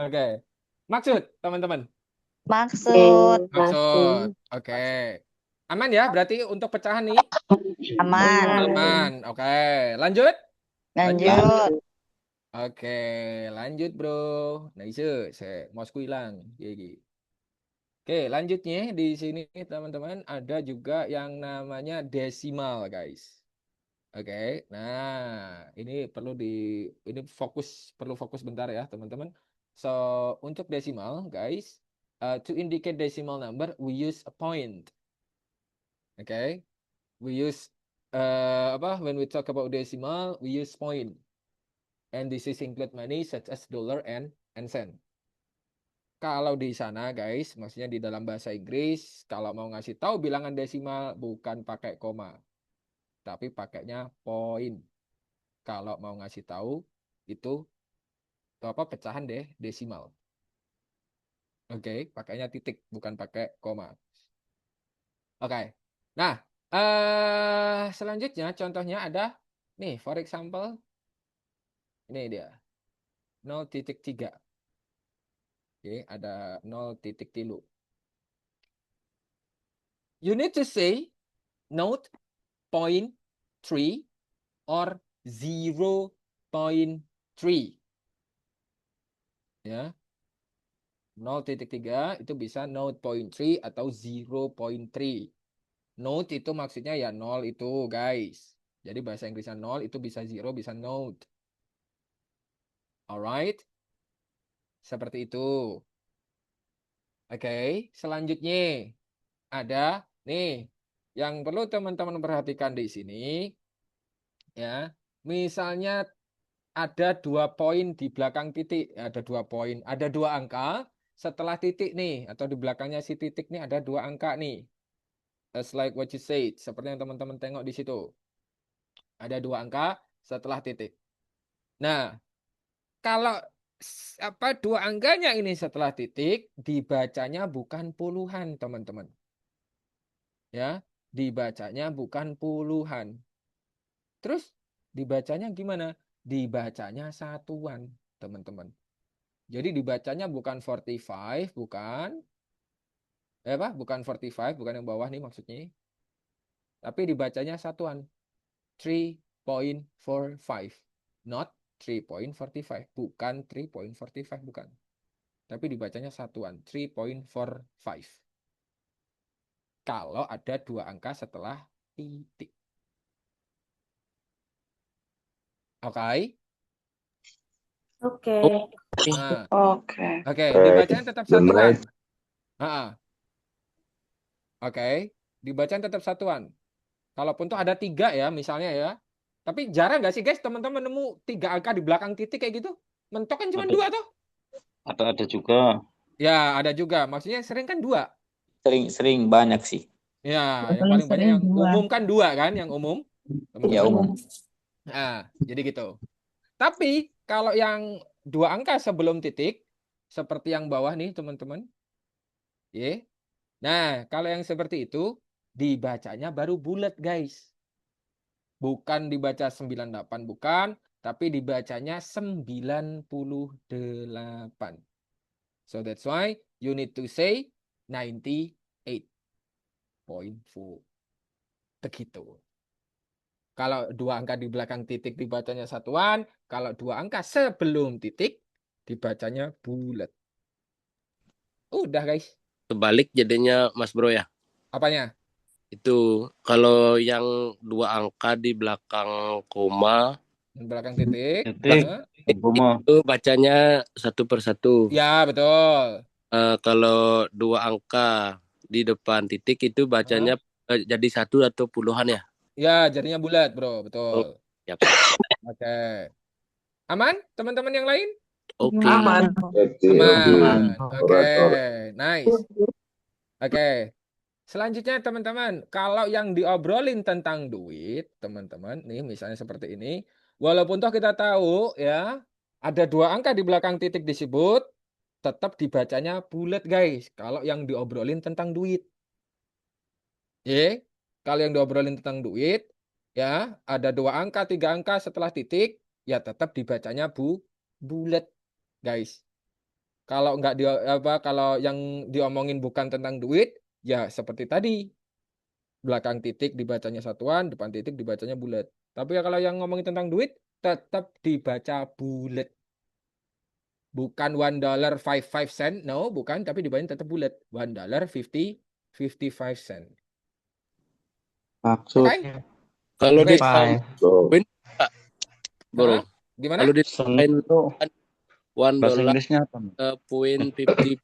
Oke. Maksud, teman-teman. Maksud. Maksud. Oke. Aman ya, berarti untuk pecahan nih? Aman. Aman. Oke. Lanjut? Lanjut. Oke, lanjut bro. Nice, saya mouse-ku hilang. Gigi. Oke, lanjutnya di sini teman-teman ada juga yang namanya desimal, guys. Oke, nah ini ini perlu fokus bentar ya teman-teman. So untuk desimal, guys, to indicate decimal number, we use a point. Oke, we use when we talk about decimal, we use point. And this is include money such as dollar and cent. Kalau di sana guys, maksudnya di dalam bahasa Inggris, kalau mau ngasih tahu bilangan desimal bukan pakai koma, tapi pakainya poin. Kalau mau ngasih tahu itu pecahan desimal. Oke, pakainya titik, bukan pakai koma. Oke. Nah, selanjutnya contohnya ada nih, for example, ini dia 0.3. Oke, ada 0.3. You need to say note, point, 3 or 0.3. Ya. 0.3 itu bisa note point 3 atau 0.3. Note itu maksudnya ya 0 itu, guys. Jadi bahasa Inggrisnya 0 itu bisa 0, bisa note. Alright? Seperti itu. Oke, selanjutnya ada nih yang perlu teman-teman perhatikan di sini. Ya, misalnya ada 2 poin di belakang titik, ada 2 poin, ada 2 angka setelah titik nih, atau di belakangnya si titik nih ada 2 angka nih. As like what you said, seperti yang teman-teman tengok di situ. Ada 2 angka setelah titik. Nah, kalau 2 angkanya ini setelah titik, dibacanya bukan puluhan, teman-teman. Ya, dibacanya bukan puluhan. Terus dibacanya gimana? Dibacanya satuan, teman-teman. Jadi dibacanya bukan 45, bukan. Bukan 45, bukan yang bawah nih maksudnya. Tapi dibacanya satuan. 3.45. Not 3.45. Bukan 3.45, bukan. Tapi dibacanya satuan. 3.45. Kalau ada 2 angka setelah titik. Oke. Oke. Nah, Oke. Oke, dibacanya tetap satuan. Oke, dibacanya tetap satuan. Kalaupun tuh ada 3 ya, misalnya ya. Tapi jarang nggak sih guys teman-teman nemu 3 angka di belakang titik kayak gitu? Mentok kan cuma 2 tuh. Ada juga. Ya, ada juga. Maksudnya sering kan 2. Sering banyak sih. Ya, yang paling banyak yang umum kan 2 kan, yang umum. Ya umum. Nah, jadi gitu. Tapi kalau yang 2 angka sebelum titik, seperti yang bawah nih teman-teman. Ya. Nah, kalau yang seperti itu, dibacanya baru bulat guys. Bukan dibaca 98, bukan. Tapi dibacanya 98. So that's why you need to say 98.4. Begitu. Kalau 2 angka di belakang titik dibacanya satuan. Kalau 2 angka sebelum titik dibacanya bulat. Udah guys. Kebalik jadinya Mas Bro ya. Apanya? Itu kalau yang 2 angka di belakang koma, di belakang titik, itu bacanya 1 per 1. Ya, betul. Kalau 2 angka di depan titik itu bacanya jadi 1 atau puluhan ya? Ya, jadinya bulat, Bro. Betul. Yap. Oke. Aman, teman-teman yang lain? Oke. Aman. Aman. Oke. Nice. Oke. Selanjutnya teman-teman, kalau yang diobrolin tentang duit, teman-teman, nih misalnya seperti ini, walaupun toh kita tahu ya, ada 2 angka di belakang titik disebut, tetap dibacanya bulat, guys. Kalau yang diobrolin tentang duit. Kalau yang diobrolin tentang duit, ya, ada 2 angka, 3 angka setelah titik, ya tetap dibacanya bulat, guys. Kalau nggak kalau yang diomongin bukan tentang duit, ya seperti tadi. Belakang titik dibacanya satuan, depan titik dibacanya bulat. Tapi ya kalau yang ngomongin tentang duit, tetap dibaca bulat. Bukan $1.55, no, bukan, tapi dibacain tetap bulat. $1.55. Maksud. Oke? Kalau di Five. poin, bro. Hah? Gimana? Kalau di Sen poin itu bahasa $1 Inggrisnya apa? point 50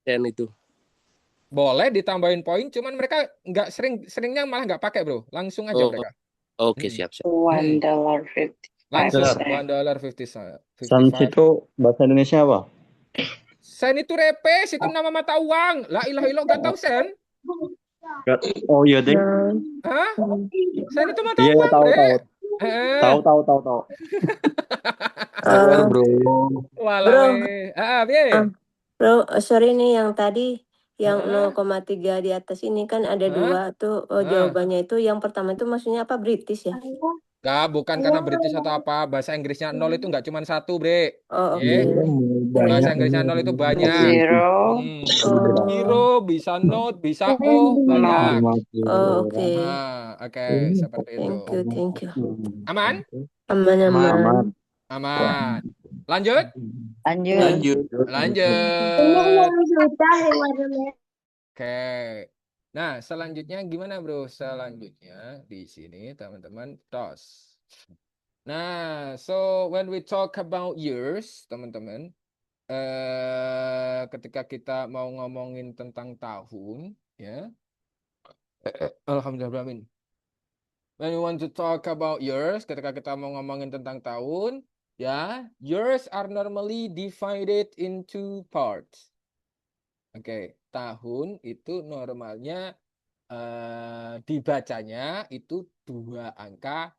itu. Boleh ditambahin poin, cuman mereka nggak seringnya malah nggak pakai, bro. Langsung aja Oh, mereka. oke, siap. Langsung Bentar. $1.55. Sans itu bahasa Indonesia apa? Sen itu repes, itu nama mata uang. La ilaha illallah, nggak tahu sen? Oh iya deh. Hah? Sen itu mata Iya, uang, tahu bre. tahu. Tahu. Sabar, bro. Walah, Bro, sorry nih yang tadi yang Hah? 0,3 di atas ini kan ada Hah? 2 tuh jawabannya itu yang pertama itu maksudnya apa British ya? Nggak, bukan karena British atau apa. Bahasa Inggrisnya 0 itu nggak cuma 1, bre. Oh, Ye. Bahasa Inggrisnya 0 itu banyak. Zero, bisa not, bisa O, banyak. Oh, oke. Oke, seperti itu. Thank you. Aman? Aman. Aman. Lanjut? Lanjut. Oke. Nah, selanjutnya gimana, bro? Selanjutnya di sini, teman-teman, tos. Nah, so when we talk about years, teman-teman, ketika kita mau ngomongin tentang tahun, ya. Alhamdulillah, amin. When we want to talk about years, ketika kita mau ngomongin tentang tahun, ya, years are normally divided into parts. Oke, tahun itu normalnya dibacanya itu 2 angka,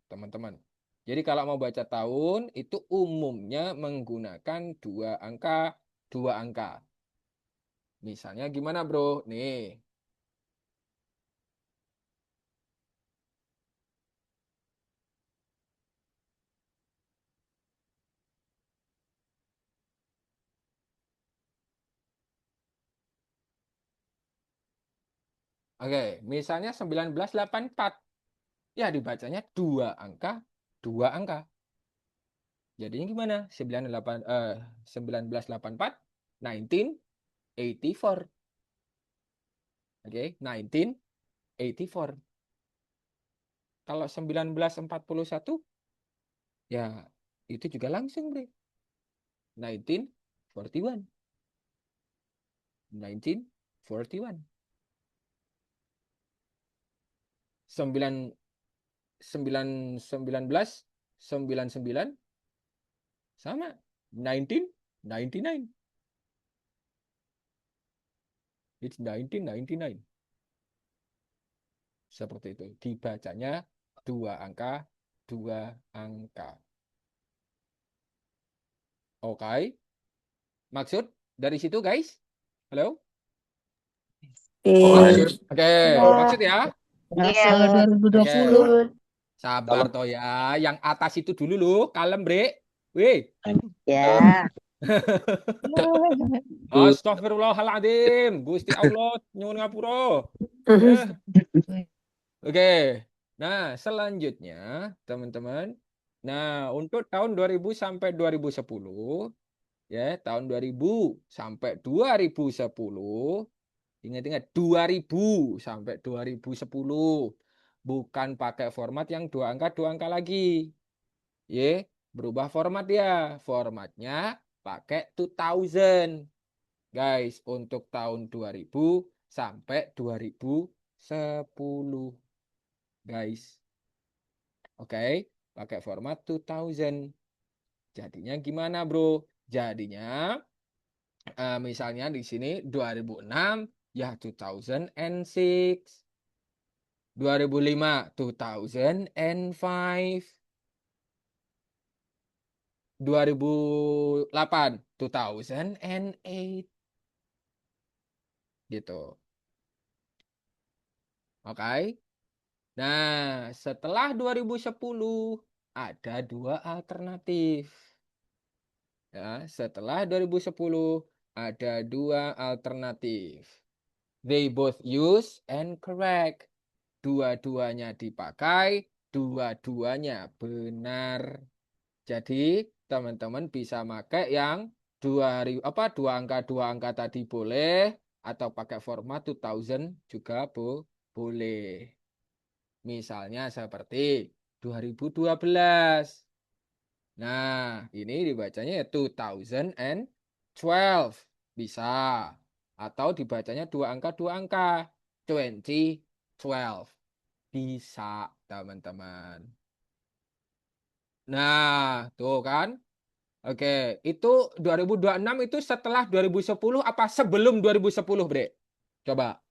teman-teman. Jadi kalau mau baca tahun itu umumnya menggunakan 2 angka. Misalnya gimana, bro? Nih. Oke, misalnya 1984. Ya dibacanya 2 angka. Jadinya gimana? 1984, 1984. Oke, 1984. Kalau 1941, ya itu juga langsung, Bre. 1941. 1941. 1999 sama 1999. It's 1999. Seperti itu. Dibacanya 2 angka. Oke. Maksud dari situ, guys? Halo? Oke. Maksud ya? Kalau 2020. Sabar toh ya. Yang atas itu dulu loh. Kalem, Bre. Wih. Ya. Astagfirullahaladzim. Gusti Allah. Nyuwun ngapura. Oke. Nah, selanjutnya, teman-teman. Nah, untuk tahun 2000 sampai 2010, ya, tahun 2000 sampai 2010, ingat-ingat 2000 sampai 2010. Bukan pakai format yang 2 angka lagi. Ya, berubah format ya. Formatnya pakai 2000. Guys, untuk tahun 2000 sampai 2010. Guys. Oke, pakai format 2000. Jadinya gimana, bro? Jadinya misalnya di sini 2006 ya 2006. 2005 2005. 2008. 2008. Gitu. Oke. Nah, setelah 2010 ada dua alternatif. Ya, setelah 2010 ada dua alternatif. They both use and correct. Dua-duanya dipakai, dua-duanya benar. Jadi, teman-teman bisa pakai yang dua angka tadi boleh, atau pakai format 2000 juga boleh. Misalnya seperti 2012. Nah, ini dibacanya ya 2012. Bisa. Atau dibacanya dua angka 2012. Bisa, teman-teman. Nah, tuh kan. Oke, itu 2026 itu setelah 2010 apa sebelum 2010, Bre? Coba.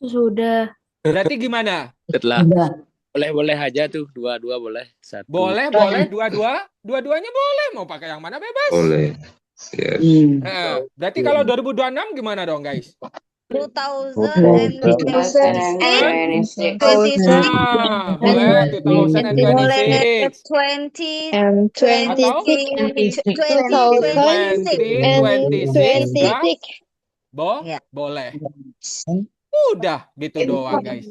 Sudah. Berarti gimana? Setelah. Boleh aja tuh, dua boleh. Satu. Boleh, dua-duanya boleh. Mau pakai yang mana bebas. Boleh. Yes. Berarti kalau 2026 gimana dong, guys? 2026. Nah, boleh 2026. 2026 boleh. Udah gitu doang, guys.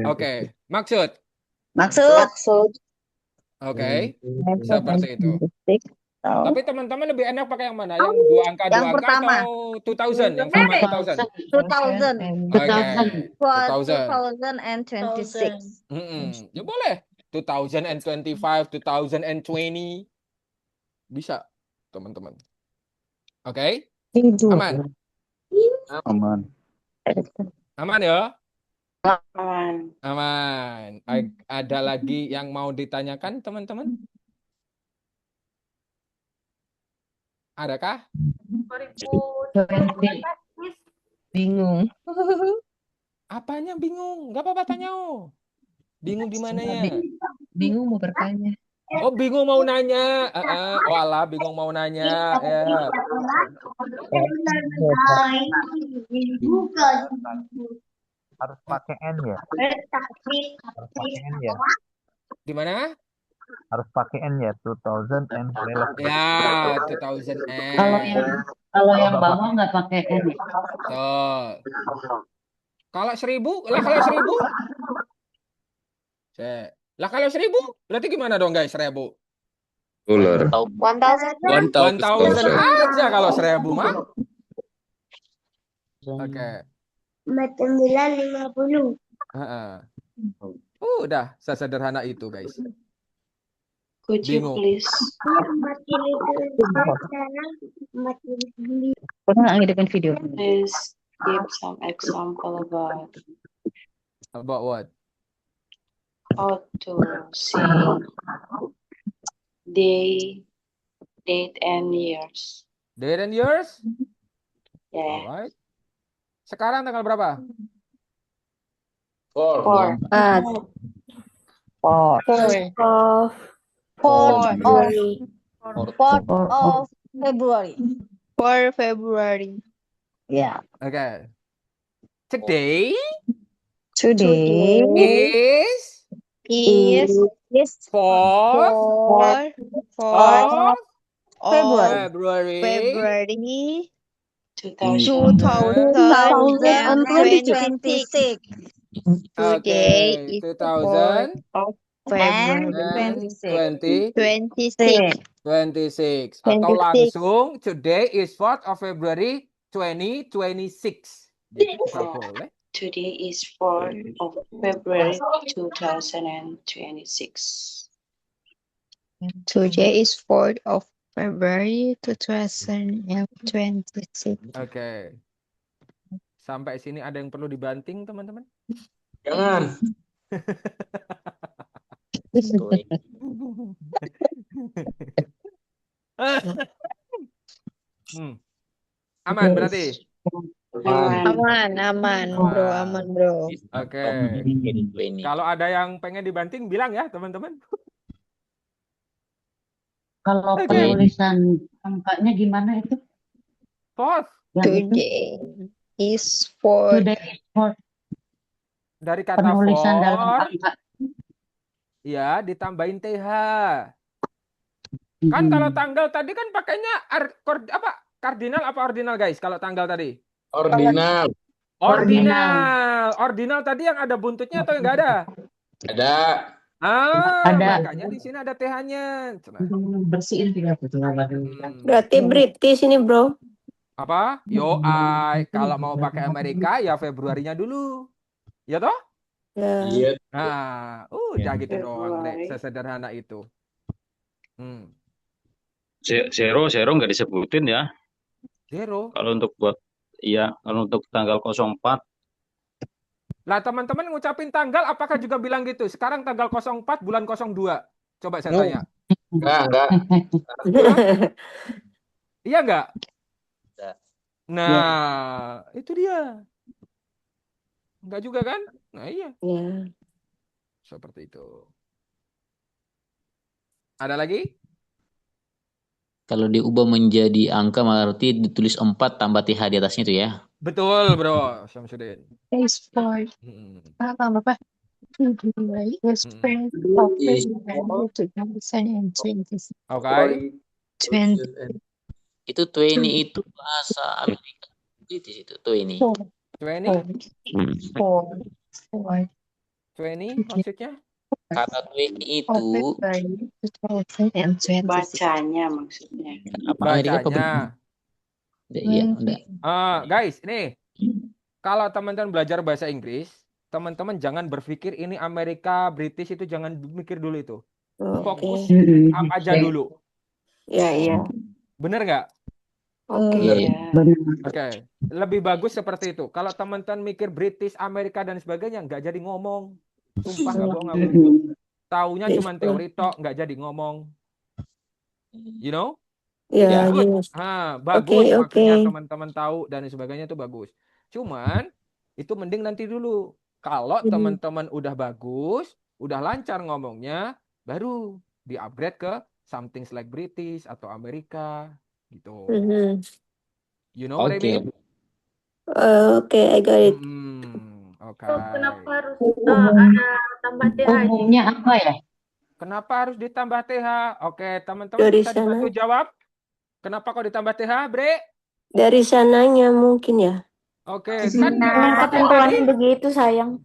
Oke, maksud. Oke, seperti itu. Tapi teman-teman lebih enak pakai yang mana? Yang dua angka atau 2000? Yang format 2000? 2000. Oke, 2026. Ya boleh. 2025, 2020. Bisa, teman-teman. Oke? Aman? Aman ya? Aman. Ada lagi yang mau ditanyakan, teman-teman? Adakah? Bingung. Apanya bingung? Gak apa-apa tanya. Bingung di mananya? Bingung mau bertanya. Oh, bingung mau nanya. Walah, bingung mau nanya. Ya. Harus pakai N ya? Harus pakai N ya? Gimana? Harus pakai N ya, 2011. Ya, 2000N. Kalau yang bawah nggak pakai N. Tuh. Kalau 1000? Lah kalau 1000? Lah kalau 1000? Berarti gimana dong, guys? 1000. Dolar. 1000 aja kalau 1000 mah. Oke. 950. Udah sesederhana itu, guys. Could you Bingung. please? Pernah nggak ngidupin video? Please give some example About what? how to see date and years. Date and years? Yeah. Alright. Sekarang tanggal berapa? 4 February. Ya. Okay. Today Is 4th of February 2026. Okay, 2026. Atau langsung today is 4th of February 2026. Gitu juga boleh. Today is 4th of February 2026. Today is 4th of February 2026. Oke. Sampai sini ada yang perlu dibanting, teman-teman? Jangan. Aman berarti? Aman, bro, aman, bro. Oke. Kalau ada yang pengen dibanting, bilang ya, teman-teman. Kalau Oke. penulisan angkanya gimana itu? Fourth. Yang itu Today is for today is for Dari kata penulisan dalam for, angka. ya, ditambahin TH. Kan kalau tanggal tadi kan pakainya kardinal apa ordinal, guys? Kalau tanggal tadi? Ordinal. Ordinal tadi yang ada buntutnya atau yang enggak ada? Ada. Ada. Makanya di sini ada TH-nya. Bersihin tidak betul. Berarti British ini, bro. Apa? Kalau mau pakai Amerika ya Februarinya dulu. Ya toh? Ya. Iya. Nah, udah gitu doang, Rek. Sesederhana itu. Zero nggak disebutin ya. Zero. Kalau untuk tanggal 04. Lah teman-teman ngucapin tanggal apakah juga bilang gitu? Sekarang tanggal 04 bulan 02. Coba saya tanya. Enggak. Iya enggak? Enggak. Nah, itu dia. Enggak juga kan? Nah, iya. Ya. Seperti itu. Ada lagi? Kalau diubah menjadi angka berarti ditulis 4 tambah TH di atasnya itu ya. Betul, bro. Syamsuddin. is for apa? Oke. 20. Itu 20 itu bahasa Amerika. British itu 20. 20? 20 maksudnya? Kata 20 itu Bacanya maksudnya. apa Amerika apa Bacanya. Iya, udah. Guys, nih. Kalau teman-teman belajar bahasa Inggris, teman-teman jangan berpikir ini Amerika, British itu jangan mikir dulu itu. Fokus aja dulu. Ya. Bener nggak? Oke. Oke. Lebih bagus seperti itu. Kalau teman-teman mikir British, Amerika dan sebagainya, nggak jadi ngomong. Sumpah nggak bohong aku. Taunya cuma teori tok, nggak jadi ngomong. You know? Ya, Bagus. Bagus Oke. maksudnya teman-teman tahu dan sebagainya itu bagus. Cuman itu mending nanti dulu. Kalau teman-teman udah bagus, udah lancar ngomongnya, baru di-upgrade ke something like British atau Amerika gitu. You know what I mean? Oke, I got it. Oke. Kenapa harus ada tambah TH? Umumnya apa ya? Kenapa harus ditambah TH? Oke, teman-teman Dari bisa sana. dibantu jawab. Kenapa kok ditambah TH, Bre? Dari sananya mungkin ya. Oke, kan pakai ketentuannya tadi. begitu, sayang.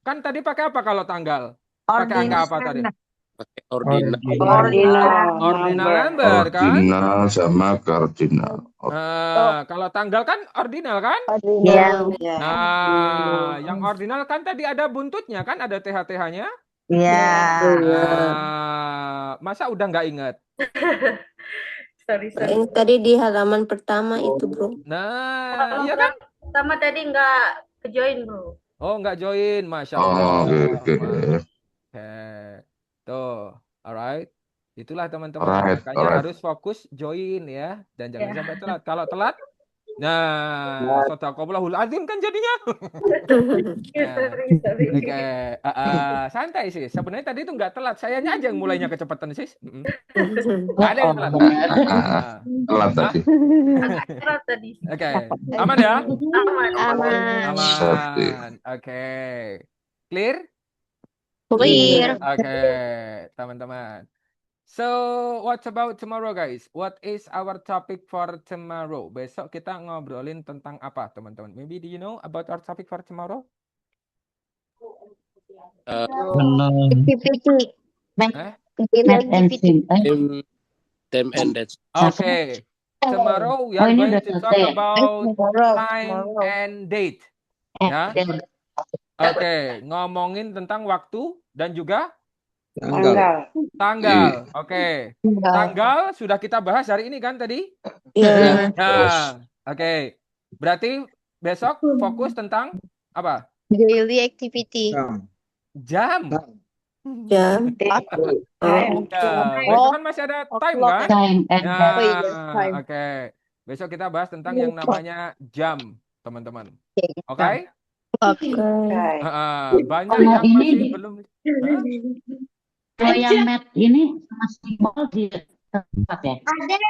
Kan tadi pakai apa kalau tanggal? Pakai angka apa tadi? Pakai ordinal. Ordinal number kan? Ordinal sama kardinal. Kalau tanggal kan ordinal kan? Ya. Nah, yang ordinal kan tadi ada buntutnya kan? Ada TH-TH-nya? Ya. Masa udah nggak inget? Sorry. Yang tadi di halaman pertama itu, bro. Nah, iya kan? Sama tadi nggak kejoin, bro. Oh, nggak join, Masya Allah. Oke. Tuh, alright. Itulah teman-teman. Alright. Makanya harus fokus join ya. Dan jangan sampai telat. Kalau telat, nah, Sadaqallahul Azim kan jadinya. Sorry. Oke, santai sih. Sebenarnya tadi itu nggak telat. Sayanya aja yang mulainya kecepatan sih. Nggak ada yang telat. Telat tadi. Agak telat tadi. Oke, aman ya? Aman. Oke, clear? Clear. Oke, teman-teman. So, what about tomorrow, guys? What is our topic for tomorrow? Besok kita ngobrolin tentang apa, teman-teman? Maybe do you know about our topic for tomorrow? Activity. Time and date. Okay. Tomorrow we are going to talk about time and date. Ya. Oke, ngomongin tentang waktu dan juga tanggal. Oke. Tanggal sudah kita bahas hari ini kan tadi? Iya. Nah, oke. Berarti besok fokus tentang apa? Daily activity. Jam. Besok kan masih ada time kan? Time and Nah, oke. Besok kita bahas tentang yang namanya jam. teman-teman. Oke. Oke? Oke. Banyak Kalau yang ini masih di- belum. Kalau yang mat ini sama simbol di tempat ya?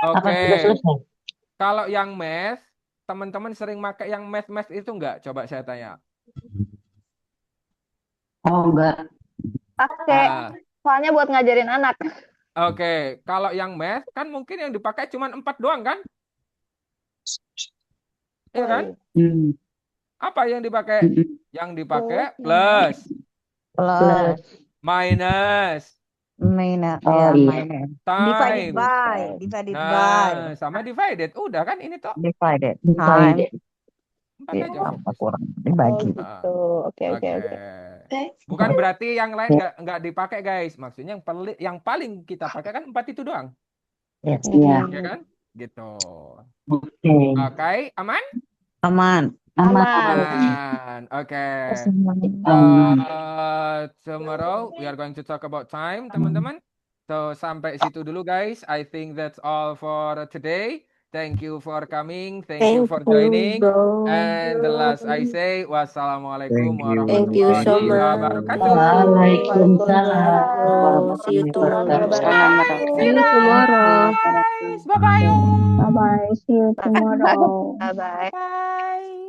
Apa Oke. sudah selesai? Kalau yang math, teman-teman sering pakai yang math itu enggak? Coba saya tanya. Oh enggak. Pakai. Ah, Soalnya buat ngajarin anak. Oke, kalau yang math kan mungkin yang dipakai cuma 4 doang kan? Iya kan? Hmm. Apa yang dipakai? Yang dipakai plus, Plus. minus, Minus. Oh, Ya, iya. minus. time. Divided by. Nah, sama divided. Udah kan ini toh? Divided. Divided. 4 aja fokus. Kurang dibagi. Ah, Oke, oke, Oke. oke. Bukan berarti yang lain nggak dipakai guys. Maksudnya yang paling kita pakai kan 4 itu doang. Iya. Ya kan? Gitu. Oke. Oke, aman? Aman. Aman. Oke. Tomorrow we are going to talk about time, teman-teman. So sampai situ dulu guys. I think that's all for today. Thank you for coming. Thank you for joining. bro. And the last I say, wassalamualaikum Thank you so warahmatullahi much. wabarakatuh. Waalaikumsalam. Bro. See you tomorrow. See you tomorrow. Bye bye. Bye bye. See you tomorrow. Bye bye. Bye.